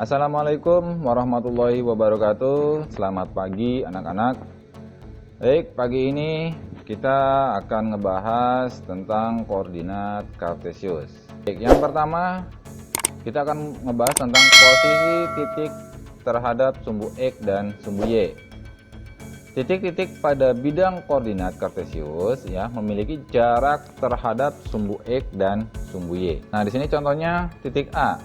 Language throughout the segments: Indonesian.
Assalamualaikum warahmatullahi wabarakatuh. Selamat pagi anak-anak. Baik, pagi ini kita akan ngebahas tentang koordinat kartesius. Baik, yang pertama kita akan ngebahas tentang posisi titik terhadap sumbu X dan sumbu Y. Titik-titik pada bidang koordinat kartesius ya memiliki jarak terhadap sumbu X dan sumbu Y. Nah, di sini contohnya titik A.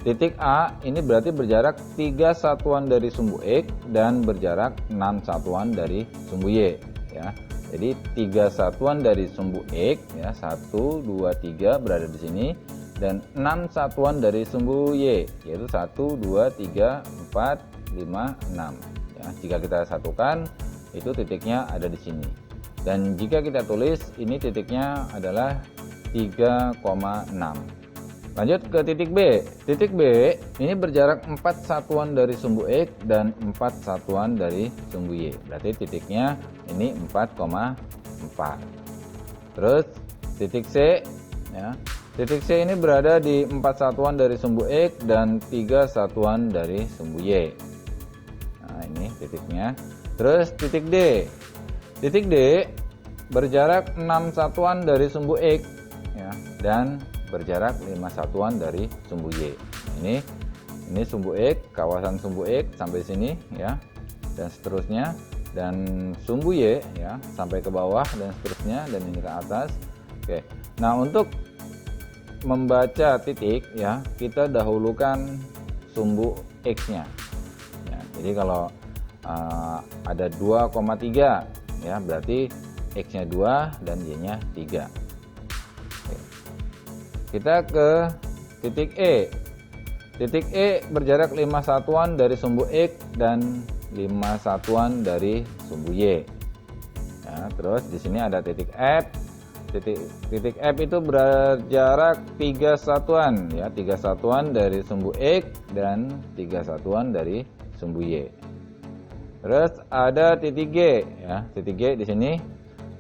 Titik A ini berarti berjarak 3 satuan dari sumbu X dan berjarak 6 satuan dari sumbu Y ya. Jadi 3 satuan dari sumbu X ya, 1 2 3 berada di sini, dan 6 satuan dari sumbu Y yaitu 1 2 3 4 5 6 ya. Jika kita satukan itu titiknya ada di sini. Dan jika kita tulis ini titiknya adalah 3,6. Lanjut ke titik B. Titik B ini berjarak 4 satuan dari sumbu X dan 4 satuan dari sumbu Y. Berarti titiknya ini 4,4. Terus titik C ya. Titik C ini berada di 4 satuan dari sumbu X dan 3 satuan dari sumbu Y. Nah, ini titiknya. Terus titik D. Titik D berjarak 6 satuan dari sumbu X ya, dan berjarak 5 satuan dari sumbu Y. Ini sumbu X, kawasan sumbu X sampai sini ya, dan seterusnya, dan sumbu Y ya sampai ke bawah dan seterusnya, dan ini ke atas. Oke. Nah, untuk membaca titik ya, kita dahulukan sumbu X-nya. Ya, jadi kalau ada 2,3 ya, berarti X-nya 2 dan Y-nya 3. Kita ke titik E. Titik E berjarak 5 satuan dari sumbu X dan 5 satuan dari sumbu Y. Ya, terus di sini ada titik F. Titik F itu berjarak 3 satuan ya, 3 satuan dari sumbu X dan 3 satuan dari sumbu Y. Terus ada titik G ya, titik G di sini.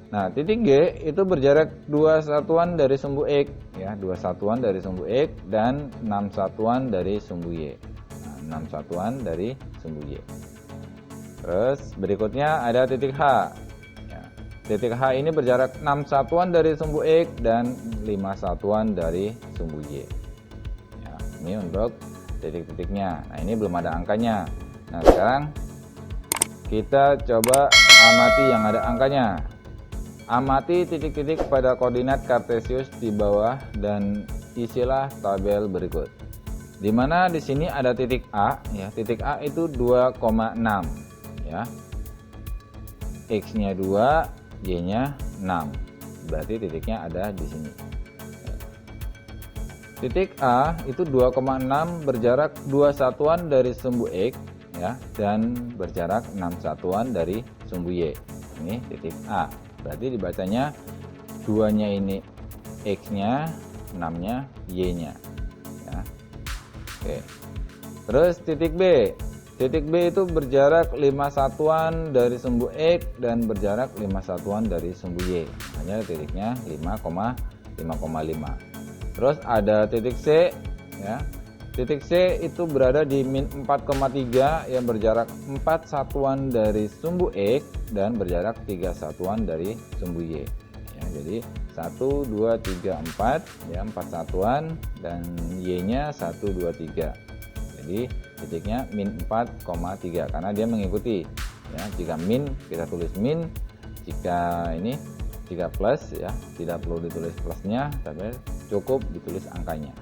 Nah, titik G itu berjarak 2 satuan dari sumbu X ya, 2 satuan dari sumbu X dan 6 satuan dari sumbu Y. Nah, 6 satuan dari sumbu Y. Terus berikutnya ada titik H. Ya, titik H ini berjarak 6 satuan dari sumbu X dan 5 satuan dari sumbu Y. Ya, ini untuk titik-titiknya. Nah, ini belum ada angkanya. Nah, sekarang kita coba amati yang ada angkanya. Amati titik-titik pada koordinat kartesius di bawah dan isilah tabel berikut. Di mana di sini ada titik A ya, titik A itu 2,6 ya. X-nya 2, Y-nya 6. Berarti titiknya ada di sini. Titik A itu 2,6 berjarak 2 satuan dari sumbu X ya, dan berjarak 6 satuan dari sumbu Y. Ini titik A. Berarti dibacanya 2-nya ini X-nya, 6-nya Y-nya ya. Oke. Terus titik B. Titik B itu berjarak 5 satuan dari sumbu X dan berjarak 5 satuan dari sumbu Y. Hanya titiknya 5,5. Terus ada titik C ya. Titik C itu berada di min 4,3 yang berjarak 4 satuan dari sumbu X dan berjarak 3 satuan dari sumbu Y. Ya, jadi 1, 2, 3, 4 ya, 4 satuan, dan Y-nya 1, 2, 3. Jadi titiknya min 4,3 karena dia mengikuti ya. Jika min kita tulis min, jika ini jika plus ya tidak perlu ditulis plusnya, tapi cukup ditulis angkanya.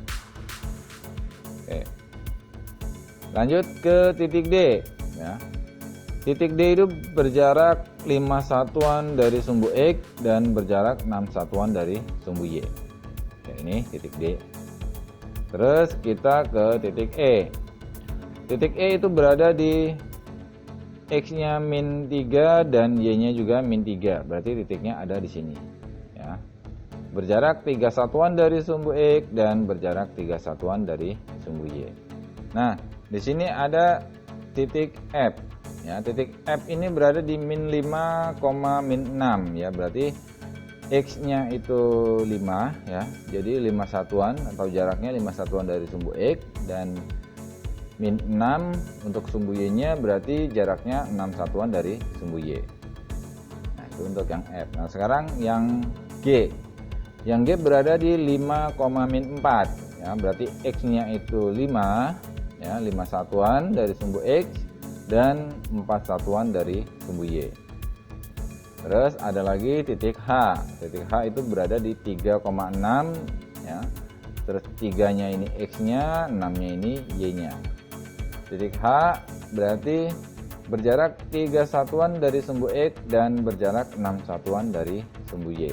Oke. Lanjut ke titik D ya. Titik D itu berjarak 5 satuan dari sumbu X dan berjarak 6 satuan dari sumbu Y. Oke, ini titik D. Terus kita ke titik E. Titik E itu berada di X-nya min 3 dan Y-nya juga min 3. Berarti titiknya ada di sini ya. Berjarak 3 satuan dari sumbu X dan berjarak 3 satuan dari sumbu Y. Nah, di sini ada titik F. Ya, titik F ini berada di min 5, min 6 ya. Berarti X-nya itu 5 ya. Jadi 5 satuan atau jaraknya 5 satuan dari sumbu X, dan min 6 untuk sumbu Y-nya berarti jaraknya 6 satuan dari sumbu Y. Nah, itu untuk yang F. Nah, sekarang yang G. Yang G berada di 5, min 4. Ya, berarti X-nya itu 5, ya, 5 satuan dari sumbu X dan 4 satuan dari sumbu Y. Terus ada lagi titik H. Titik H itu berada di 3,6, ya. Terus 3-nya ini X-nya, 6-nya ini Y-nya. Titik H berarti berjarak 3 satuan dari sumbu X dan berjarak 6 satuan dari sumbu Y.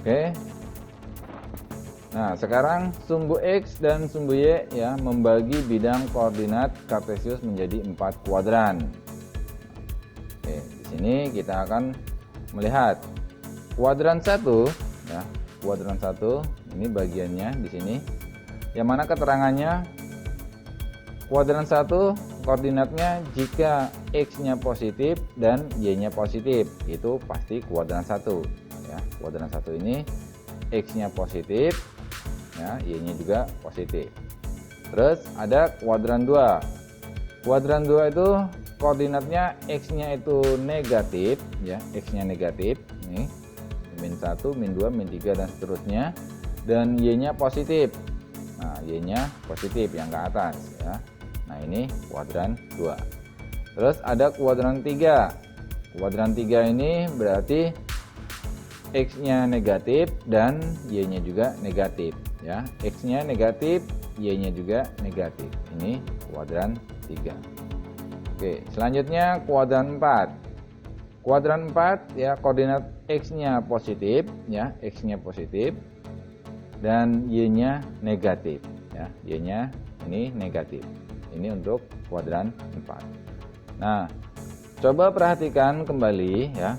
Oke. Nah, sekarang sumbu X dan sumbu Y, ya, membagi bidang koordinat kartesius menjadi 4 kuadran. Oke, di sini kita akan melihat kuadran 1, ya. Kuadran 1 ini bagiannya di sini. Yang mana keterangannya kuadran 1 koordinatnya jika X-nya positif dan Y-nya positif, itu pasti kuadran 1, ya. Kuadran 1 ini X-nya positif, ya, Y-nya juga positif. Terus ada kuadran 2. Kuadran 2 itu koordinatnya X-nya itu negatif, ya, X-nya negatif, nih, min 1, min 2, min 3 dan seterusnya, dan Y-nya positif. Nah, Y-nya positif yang ke atas, ya. Nah, ini kuadran 2. Terus ada kuadran 3. Kuadran 3 ini berarti X-nya negatif dan Y-nya juga negatif, ya. X-nya negatif, Y-nya juga negatif. Ini kuadran 3. Oke, selanjutnya kuadran 4. Kuadran 4, ya, koordinat X-nya positif, ya, X-nya positif dan Y-nya negatif, ya. Y-nya ini negatif. Ini untuk kuadran 4. Nah, coba perhatikan kembali, ya,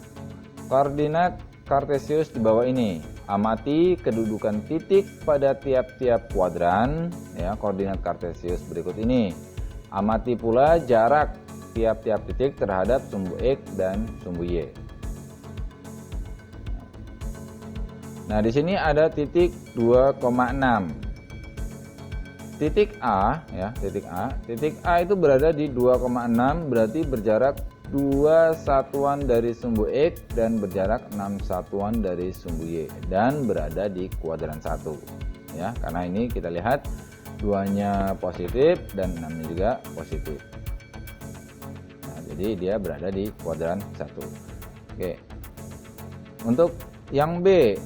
koordinat kartesius di bawah ini. Amati kedudukan titik pada tiap-tiap kuadran, ya, koordinat kartesius berikut ini. Amati pula jarak tiap-tiap titik terhadap sumbu X dan sumbu Y. Nah, di sini ada titik 2,6. Titik A, ya, titik A. Titik A itu berada di 2,6, berarti berjarak 2 satuan dari sumbu X dan berjarak 6 satuan dari sumbu Y dan berada di kuadran 1. Ya, karena ini kita lihat 2-nya positif dan 6-nya juga positif. Jadi dia berada di kuadran 1. Oke. Untuk yang B,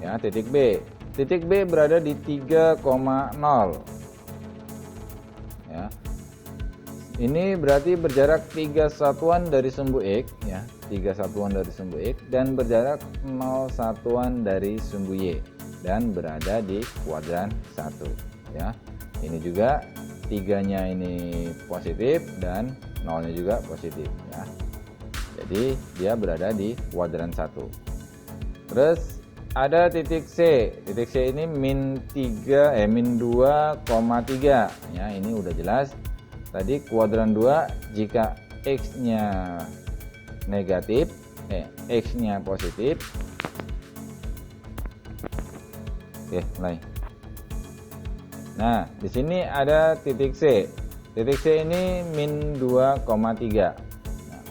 ya, titik B. Titik B berada di 3,0. Ya. Ini berarti berjarak 3 satuan dari sumbu X, ya, 3 satuan dari sumbu X dan berjarak 0 satuan dari sumbu Y dan berada di kuadran 1, ya. Ini juga 3-nya ini positif dan 0-nya juga positif, ya. Jadi dia berada di kuadran 1. Terus ada titik C. Titik C ini min 2,3, ya. Ini udah jelas. Tadi kuadran 2 jika X-nya negatif, X-nya positif. Oke, mulai. Nah, di sini ada titik C. Titik C ini min 2,3. Nah,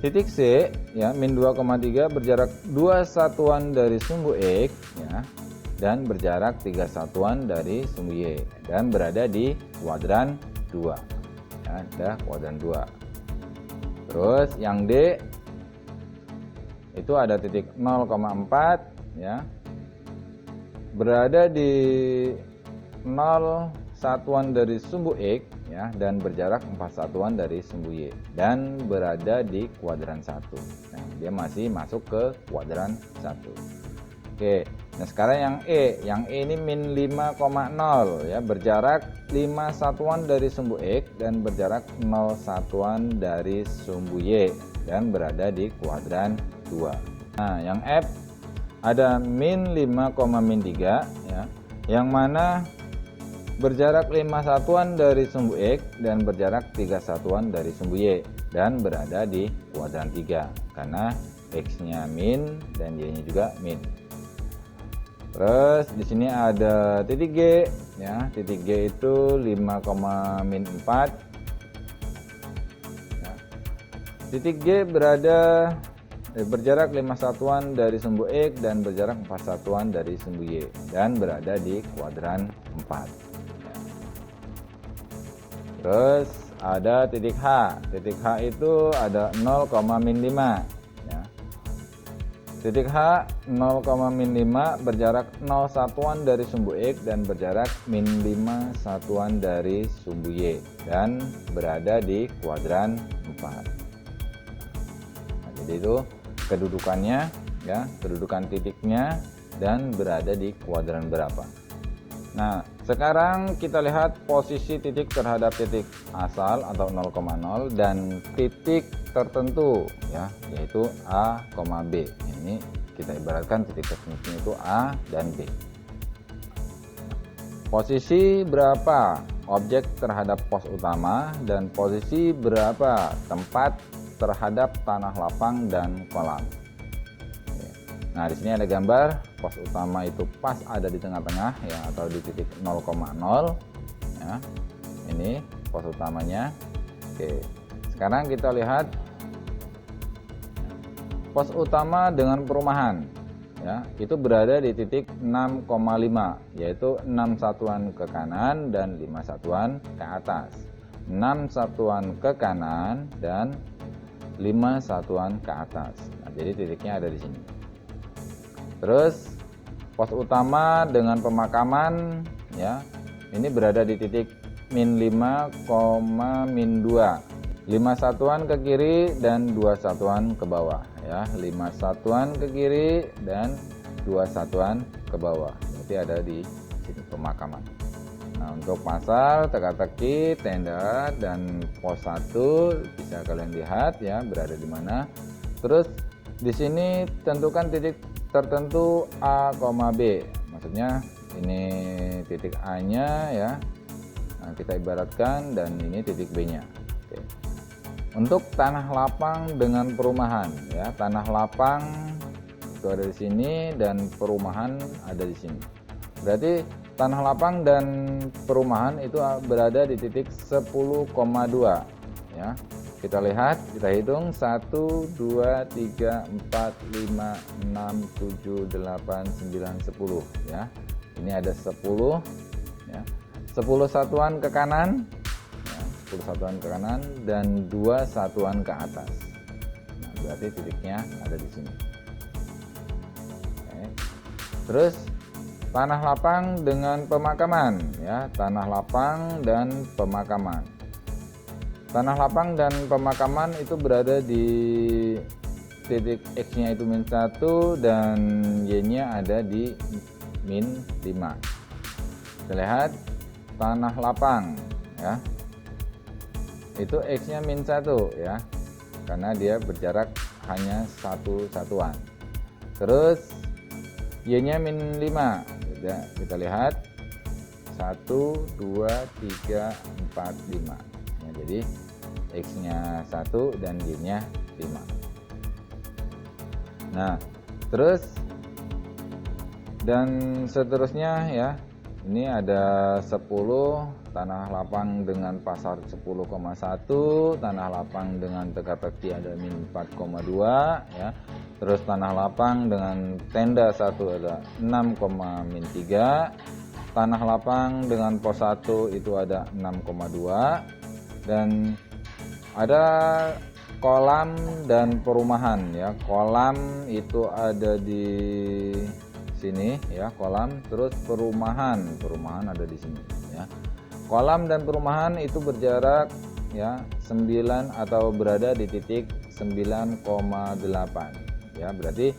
titik C, ya, min 2,3 berjarak 2 satuan dari sumbu X, ya, dan berjarak 3 satuan dari sumbu Y dan berada di kuadran 2. Ya, ada kuadran 2. Terus yang D itu ada titik 0,4, ya. Berada di 0 satuan dari sumbu X, ya, dan berjarak 4 satuan dari sumbu Y dan berada di kuadran 1. Nah, dia masih masuk ke kuadran 1. Oke. Nah, sekarang yang E. Yang E ini min 5,0, ya, berjarak 5 satuan dari sumbu X dan berjarak 0 satuan dari sumbu Y dan berada di kuadran 2. Nah, yang F ada min 5,3, ya, yang mana berjarak 5 satuan dari sumbu X dan berjarak 3 satuan dari sumbu Y dan berada di kuadran 3 karena X-nya min dan Y-nya juga min. Terus di sini ada titik G, ya. Titik G itu 5,-4. Ya. Titik G berjarak 5 satuan dari sumbu X dan berjarak 4 satuan dari sumbu Y dan berada di kuadran 4. Ya. Terus ada titik H. Titik H itu ada 0,-5. Titik H 0,-5 berjarak 0 satuan dari sumbu X dan berjarak -5 satuan dari sumbu Y dan berada di kuadran 4. Nah, jadi itu kedudukannya, ya, kedudukan titiknya dan berada di kuadran berapa. Nah, sekarang kita lihat posisi titik terhadap titik asal atau 0,0 dan titik tertentu, ya, yaitu A, B. Ini kita ibaratkan titik tertentu itu A dan B. Posisi berapa objek terhadap pos utama dan posisi berapa tempat terhadap tanah lapang dan kolam. Nah, di sini ada gambar pos utama itu pas ada di tengah-tengah, ya, atau di titik 0,0, ya. Ini pos utamanya. Oke. Sekarang kita lihat pos utama dengan perumahan, ya, itu berada di titik 6,5, yaitu 6 satuan ke kanan dan 5 satuan ke atas. 6 satuan ke kanan dan 5 satuan ke atas. Nah, jadi titiknya ada di sini. Terus pos utama dengan pemakaman, ya, ini berada di titik -5, -2. 5 satuan ke kiri dan 2 satuan ke bawah, ya. 5 satuan ke kiri dan 2 satuan ke bawah. Berarti ada di sini pemakaman. Nah, untuk pasar, teka-teki, tenda dan pos 1 bisa kalian lihat, ya, berada di mana. Terus di sini tentukan titik tertentu A, B. Maksudnya ini titik A-nya, ya. Nah, kita ibaratkan, dan ini titik B-nya. Oke. Untuk tanah lapang dengan perumahan, ya, tanah lapang itu ada di sini dan perumahan ada di sini. Berarti tanah lapang dan perumahan itu berada di titik 10,2, ya. Kita lihat, kita hitung 1, 2, 3, 4, 5, 6, 7, 8, 9, 10, ya. Ini ada 10, ya. 10 satuan ke kanan, ya, 10 satuan ke kanan dan 2 satuan ke atas. Nah, berarti titiknya ada di sini. Oke. Terus tanah lapang dengan pemakaman, ya, tanah lapang dan pemakaman. Tanah lapang dan pemakaman itu berada di titik X-nya itu -1 dan Y-nya ada di -5. Kita lihat tanah lapang, ya. Itu X-nya -1, ya. Karena dia berjarak hanya 1 satuan. Terus Y-nya -5. Ya, kita lihat 1, 2, 3, 4, 5. Jadi X-nya 1 dan Y-nya 5. Nah, terus dan seterusnya, ya. Ini ada 10 tanah lapang dengan pasar 10,1, tanah lapang dengan teka-teki ada -4,2, ya. Terus tanah lapang dengan tenda 1 ada 6,-3. Tanah lapang dengan pos 1 itu ada 6,2. Dan ada kolam dan perumahan, ya. Kolam itu ada di sini, ya, kolam. Terus perumahan ada di sini, ya. Kolam dan perumahan itu berjarak, ya, 9 atau berada di titik 9,8, ya. Berarti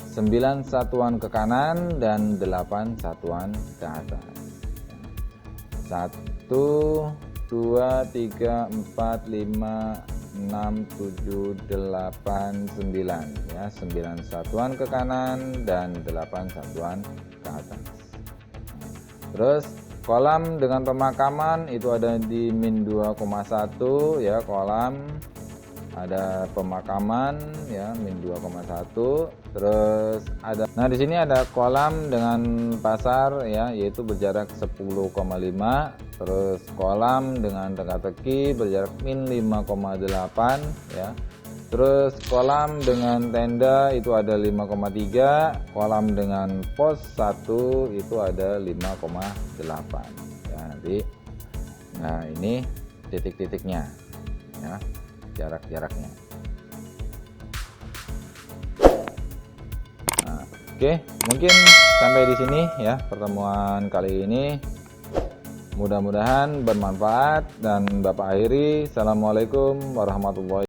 9 satuan ke kanan dan 8 satuan ke atas. 1, 2, 3, 4, 5, 6, 7, 8, 9, ya. 9 satuan ke kanan dan 8 satuan ke atas. Terus kolam dengan pemakaman itu ada di -2,1, ya, kolam. ada pemakaman ya min 2,1. Terus ada, nah di sini ada kolam dengan pasar ya, yaitu berjarak 10,5. Terus kolam dengan teka-teki berjarak min 5,8 ya. Terus kolam dengan tenda itu ada 5,3, kolam dengan pos 1 itu ada 5,8 ya. Nanti nah ini titik-titiknya ya, jarak-jaraknya. Nah, oke, mungkin sampai di sini ya pertemuan kali ini. Mudah-mudahan bermanfaat dan Bapak akhiri. Assalamualaikum warahmatullahi wabarakatuh.